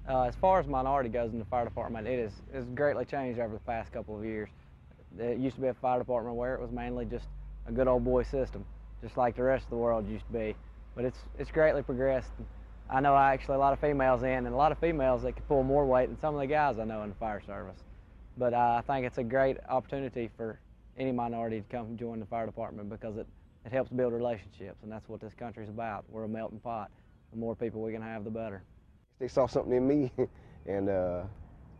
As far as minority goes in the fire department, it's greatly changed over the past couple of years. It used to be a fire department where it was mainly just a good old boy system, just like the rest of the world used to be. But it's greatly progressed. I know actually a lot of females in, and a lot of females that can pull more weight than some of the guys I know in the fire service. But I think it's a great opportunity for any minority to come join the fire department because it helps build relationships, and that's what this country's about. We're a melting pot. The more people we can have, the better. They saw something in me, and I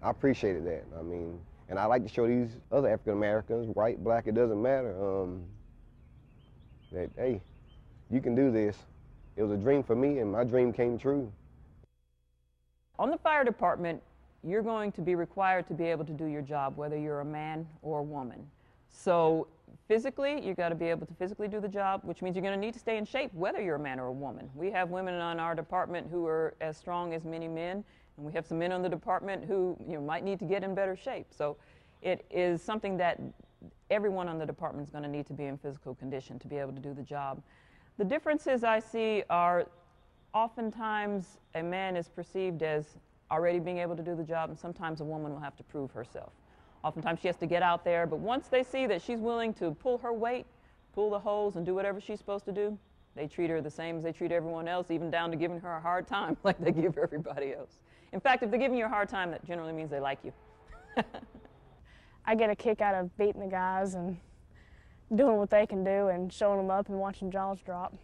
appreciated that. I mean, and I like to show these other African Americans, white, black, it doesn't matter, that, hey, you can do this. It was a dream for me, and my dream came true. On the fire department, you're going to be required to be able to do your job, whether you're a man or a woman. So physically, you've got to be able to physically do the job, which means you're going to need to stay in shape, whether you're a man or a woman. We have women on our department who are as strong as many men, and we have some men on the department who might need to get in better shape. So it is something that everyone on the department is going to need to be in physical condition to be able to do the job. The differences I see are oftentimes a man is perceived as already being able to do the job, and sometimes a woman will have to prove herself. Oftentimes she has to get out there, but once they see that she's willing to pull her weight, pull the hose, and do whatever she's supposed to do, they treat her the same as they treat everyone else, even down to giving her a hard time like they give everybody else. In fact, if they're giving you a hard time, that generally means they like you. I get a kick out of beating the guys and doing what they can do and showing them up and watching jaws drop.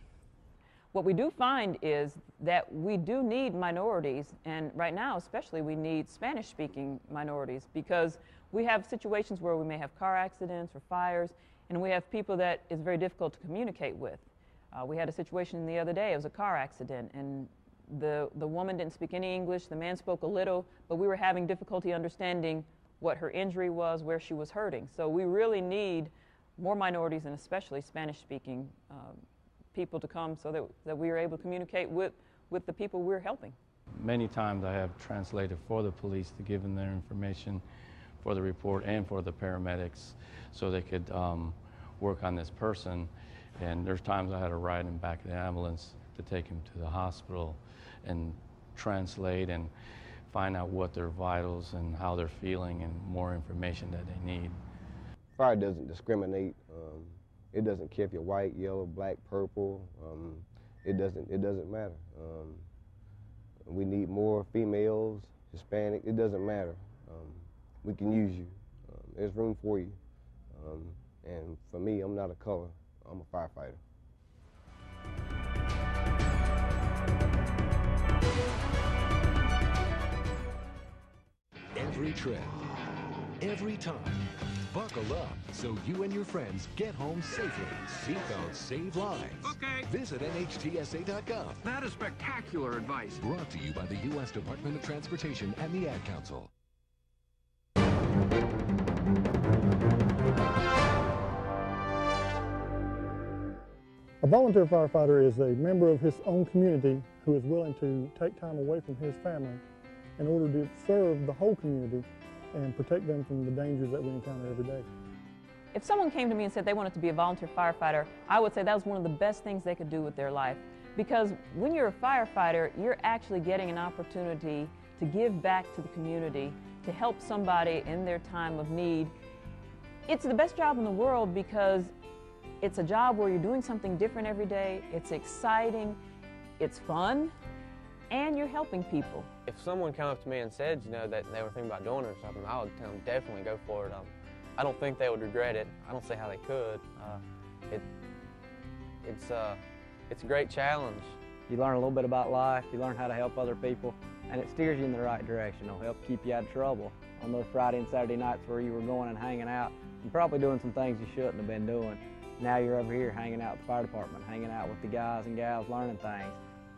What we do find is that we do need minorities, and right now especially we need Spanish-speaking minorities, because we have situations where we may have car accidents or fires, and we have people that it's very difficult to communicate with. We had a situation the other day. It was a car accident, and the woman didn't speak any English. The man spoke a little, but we were having difficulty understanding what her injury was, where she was hurting. So we really need more minorities, and especially Spanish-speaking people to come so that we are able to communicate with the people we're helping. Many times I have translated for the police to give them their information for the report and for the paramedics so they could work on this person. And there's times I had to ride him back in the ambulance to take him to the hospital and translate and find out what their vitals and how they're feeling and more information that they need. Fire doesn't discriminate. It doesn't care if you're white, yellow, black, purple. It doesn't matter. We need more females, Hispanic. It doesn't matter. We can use you. There's room for you. And for me, I'm not a color. I'm a firefighter. Every trip, every time. Buckle up so you and your friends get home safely. Seatbelts save lives. Okay. Visit NHTSA.gov. That is spectacular advice. Brought to you by the U.S. Department of Transportation and the Ad Council. A volunteer firefighter is a member of his own community who is willing to take time away from his family in order to serve the whole community and protect them from the dangers that we encounter every day. If someone came to me and said they wanted to be a volunteer firefighter, I would say that was one of the best things they could do with their life. Because when you're a firefighter, you're actually getting an opportunity to give back to the community, to help somebody in their time of need. It's the best job in the world because it's a job where you're doing something different every day, it's exciting, it's fun, and you're helping people. If someone came up to me and said, that they were thinking about doing it or something, I would tell them definitely go for it. I don't think they would regret it. I don't see how they could. It's a great challenge. You learn a little bit about life, you learn how to help other people, and it steers you in the right direction. It'll help keep you out of trouble. On those Friday and Saturday nights where you were going and hanging out and probably doing some things you shouldn't have been doing, now you're over here hanging out with the fire department, hanging out with the guys and gals, learning things.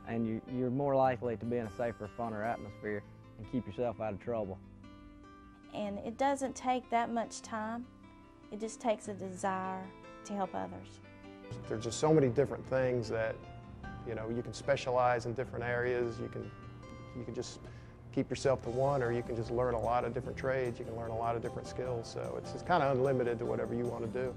And you're more likely to be in a safer, funner atmosphere and keep yourself out of trouble. And it doesn't take that much time. It just takes a desire to help others. There's just so many different things that, you can specialize in different areas. You can just keep yourself to one, or you can just learn a lot of different trades. You can learn a lot of different skills. So it's kind of unlimited to whatever you want to do.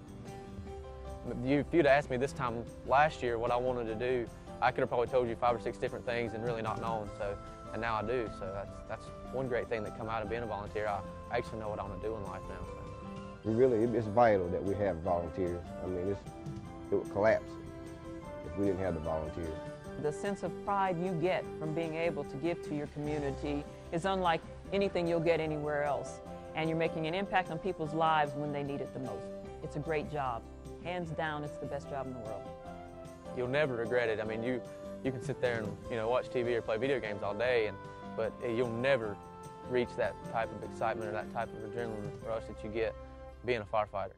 If you'd asked me this time last year what I wanted to do, I could have probably told you 5 or 6 different things and really not known. So and now I do. So that's one great thing that come out of being a volunteer. I actually know what I want to do in life now. So. It's vital that we have volunteers. I mean, it would collapse if we didn't have the volunteers. The sense of pride you get from being able to give to your community is unlike anything you'll get anywhere else. And you're making an impact on people's lives when they need it the most. It's a great job. Hands down, it's the best job in the world. You'll never regret it. I mean, you can sit there and watch TV or play video games all day, but you'll never reach that type of excitement or that type of adrenaline rush that you get being a firefighter.